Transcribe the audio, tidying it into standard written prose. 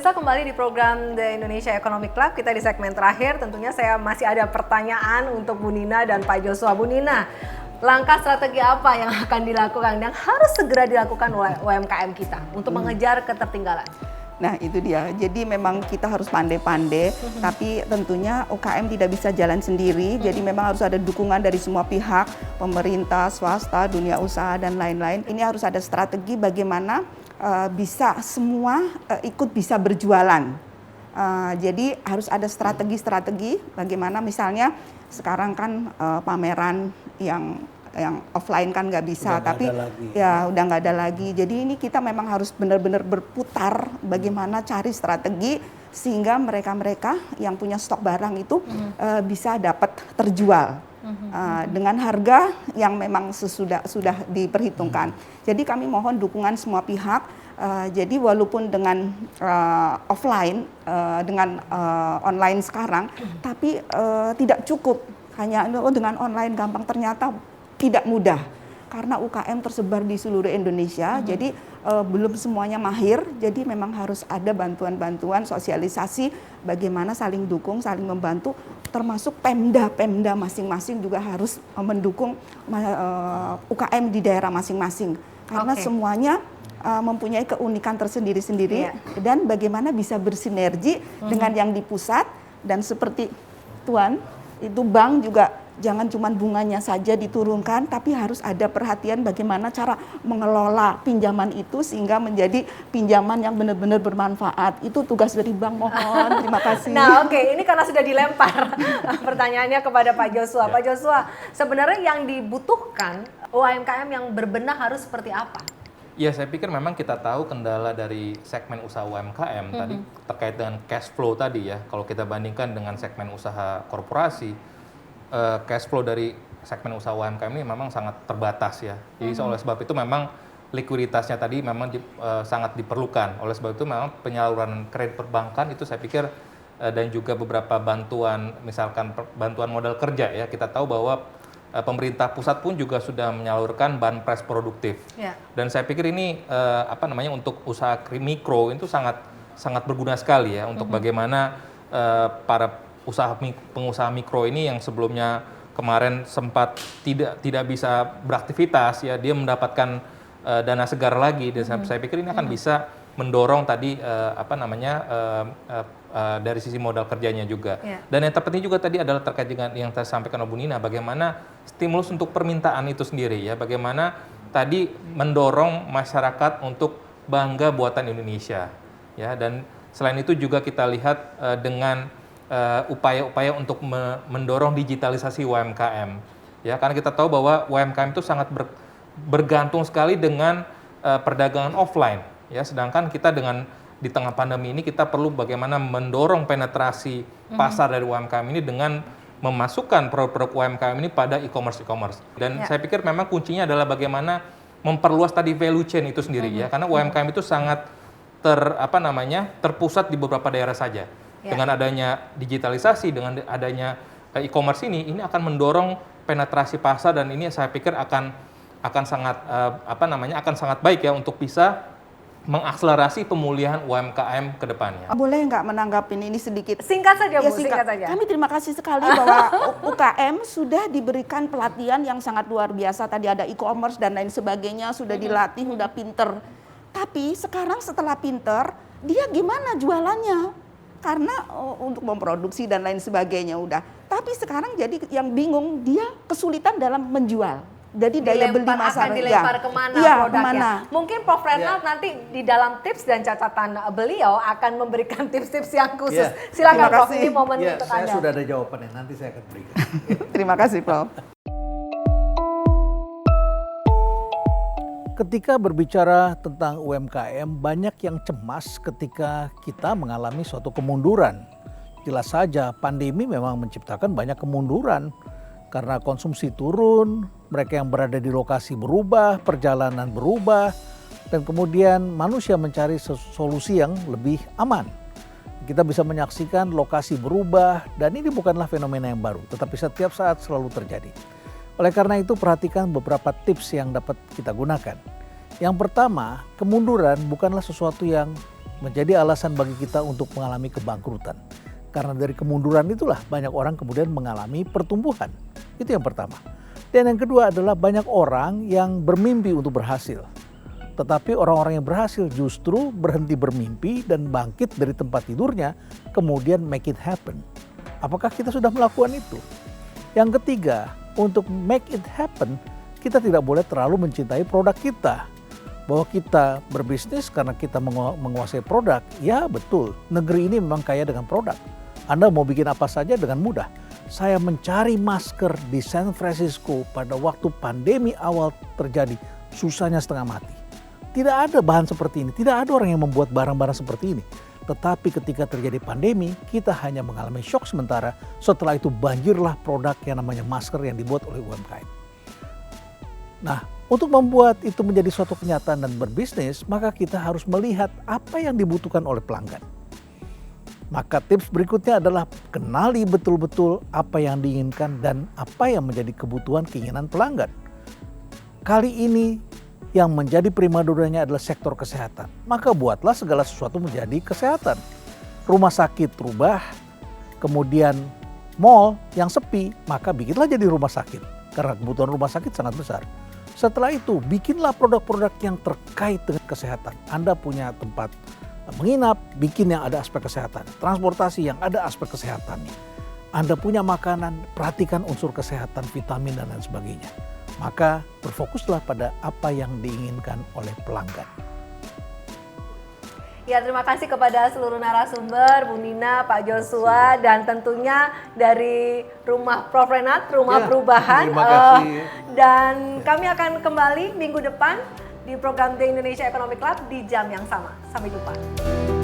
Pemirsa, kembali di program The Indonesia Economic Club. Kita di segmen terakhir, tentunya saya masih ada pertanyaan untuk Bu Nina dan Pak Joshua. Bu Nina, langkah strategi apa yang akan dilakukan yang harus segera dilakukan oleh UMKM kita untuk mengejar ketertinggalan? Nah itu dia, jadi memang kita harus pandai-pandai, tapi tentunya UKM tidak bisa jalan sendiri, jadi memang harus ada dukungan dari semua pihak, pemerintah, swasta, dunia usaha, dan lain-lain. Ini harus ada strategi bagaimana bisa semua ikut bisa berjualan. Jadi harus ada strategi-strategi bagaimana misalnya sekarang kan pameran yang offline kan nggak bisa, tapi ya udah nggak ada lagi. Jadi ini kita memang harus benar-benar berputar bagaimana cari strategi sehingga mereka-mereka yang punya stok barang itu bisa dapat terjual dengan harga yang memang sudah diperhitungkan. Jadi kami mohon dukungan semua pihak. Jadi walaupun dengan offline dengan online sekarang, tapi tidak cukup hanya dengan online gampang, ternyata tidak mudah karena UKM tersebar di seluruh Indonesia. Jadi belum semuanya mahir, jadi memang harus ada bantuan-bantuan sosialisasi bagaimana saling dukung, saling membantu, termasuk Pemda masing-masing juga harus mendukung UKM di daerah masing-masing karena semuanya mempunyai keunikan tersendiri-sendiri dan bagaimana bisa bersinergi dengan yang di pusat. Dan seperti Tuan, itu bank juga jangan cuma bunganya saja diturunkan, tapi harus ada perhatian bagaimana cara mengelola pinjaman itu sehingga menjadi pinjaman yang benar-benar bermanfaat. Itu tugas dari bank, mohon. Terima kasih. Nah ini karena sudah dilempar pertanyaannya kepada Pak Joshua. Pak Joshua, sebenarnya yang dibutuhkan UMKM yang berbenah harus seperti apa? Ya, saya pikir memang kita tahu kendala dari segmen usaha UMKM tadi terkait dengan cash flow tadi ya. Kalau kita bandingkan dengan segmen usaha korporasi, cash flow dari segmen usaha UMKM ini memang sangat terbatas ya. Jadi oleh sebab itu memang likuiditasnya tadi memang sangat diperlukan. Oleh sebab itu memang penyaluran kredit perbankan itu saya pikir dan juga beberapa bantuan, misalkan bantuan modal kerja ya. Kita tahu bahwa pemerintah pusat pun juga sudah menyalurkan banpres produktif. Dan saya pikir ini untuk usaha mikro itu sangat berguna sekali ya untuk bagaimana para pengusaha mikro ini yang sebelumnya kemarin sempat tidak bisa beraktivitas ya, dia mendapatkan dana segar lagi. Dan saya pikir ini akan bisa mendorong tadi dari sisi modal kerjanya juga. Dan yang terpenting juga tadi adalah terkait dengan yang disampaikan oleh Bu Nina, bagaimana stimulus untuk permintaan itu sendiri ya, bagaimana tadi mendorong masyarakat untuk bangga buatan Indonesia ya. Dan selain itu juga kita lihat dengan upaya-upaya untuk mendorong digitalisasi UMKM ya, karena kita tahu bahwa UMKM itu sangat bergantung sekali dengan perdagangan offline ya, sedangkan kita di tengah pandemi ini kita perlu bagaimana mendorong penetrasi pasar dari UMKM ini dengan memasukkan produk-produk UMKM ini pada e-commerce. Dan saya pikir memang kuncinya adalah bagaimana memperluas tadi value chain itu sendiri ya, karena UMKM itu sangat terpusat di beberapa daerah saja. Dengan adanya digitalisasi, dengan adanya e-commerce ini akan mendorong penetrasi pasar, dan ini saya pikir akan sangat baik ya untuk bisa mengakselerasi pemulihan UMKM ke depannya. Boleh nggak menanggapi ini sedikit? Singkat saja Bu, singkat saja. Kami terima kasih sekali bahwa UKM sudah diberikan pelatihan yang sangat luar biasa. Tadi ada e-commerce dan lain sebagainya, sudah dilatih, sudah pinter. Tapi sekarang setelah pinter, dia gimana jualannya? Karena untuk memproduksi dan lain sebagainya udah. Tapi sekarang jadi yang bingung, dia kesulitan dalam menjual. Jadi daya beli masyarakat akan dilempar kemana produknya. Kemana? Mungkin Prof. Renald nanti di dalam tips dan catatan beliau akan memberikan tips-tips yang khusus. Silakan Prof, ini momen untuk Anda. Saya sudah ada jawabannya, nanti saya akan berikan. Terima kasih Prof. Ketika berbicara tentang UMKM, banyak yang cemas ketika kita mengalami suatu kemunduran. Jelas saja pandemi memang menciptakan banyak kemunduran. Karena konsumsi turun, mereka yang berada di lokasi berubah, perjalanan berubah, dan kemudian manusia mencari solusi yang lebih aman. Kita bisa menyaksikan lokasi berubah, dan ini bukanlah fenomena yang baru, tetapi setiap saat selalu terjadi. Oleh karena itu perhatikan beberapa tips yang dapat kita gunakan. Yang pertama, kemunduran bukanlah sesuatu yang menjadi alasan bagi kita untuk mengalami kebangkrutan. Karena dari kemunduran itulah banyak orang kemudian mengalami pertumbuhan. Itu yang pertama. Dan yang kedua adalah banyak orang yang bermimpi untuk berhasil. Tetapi orang-orang yang berhasil justru berhenti bermimpi dan bangkit dari tempat tidurnya, kemudian make it happen. Apakah kita sudah melakukan itu? Yang ketiga, untuk make it happen, kita tidak boleh terlalu mencintai produk kita. Bahwa kita berbisnis karena kita menguasai produk, ya betul, negeri ini memang kaya dengan produk. Anda mau bikin apa saja dengan mudah. Saya mencari masker di San Francisco pada waktu pandemi awal terjadi, susahnya setengah mati. Tidak ada bahan seperti ini, tidak ada orang yang membuat barang-barang seperti ini. Tetapi ketika terjadi pandemi, kita hanya mengalami shock sementara. Setelah itu banjirlah produk yang namanya masker yang dibuat oleh UMKM. Nah, untuk membuat itu menjadi suatu kenyataan dan berbisnis, maka kita harus melihat apa yang dibutuhkan oleh pelanggan. Maka tips berikutnya adalah kenali betul-betul apa yang diinginkan dan apa yang menjadi kebutuhan keinginan pelanggan. Kali ini yang menjadi primadonanya adalah sektor kesehatan. Maka buatlah segala sesuatu menjadi kesehatan. Rumah sakit rubah, kemudian mall yang sepi, maka bikinlah jadi rumah sakit. Karena kebutuhan rumah sakit sangat besar. Setelah itu bikinlah produk-produk yang terkait dengan kesehatan. Anda punya tempat menginap, bikin yang ada aspek kesehatan. Transportasi yang ada aspek kesehatannya. Anda punya makanan, perhatikan unsur kesehatan, vitamin dan lain sebagainya. Maka berfokuslah pada apa yang diinginkan oleh pelanggan. Ya, terima kasih kepada seluruh narasumber, Bu Nina, Pak Joshua, dan tentunya dari Rumah Prof. Renat, Rumah Perubahan. Terima kasih. Dan kami akan kembali minggu depan di program The Indonesia Economic Club di jam yang sama. Sampai jumpa.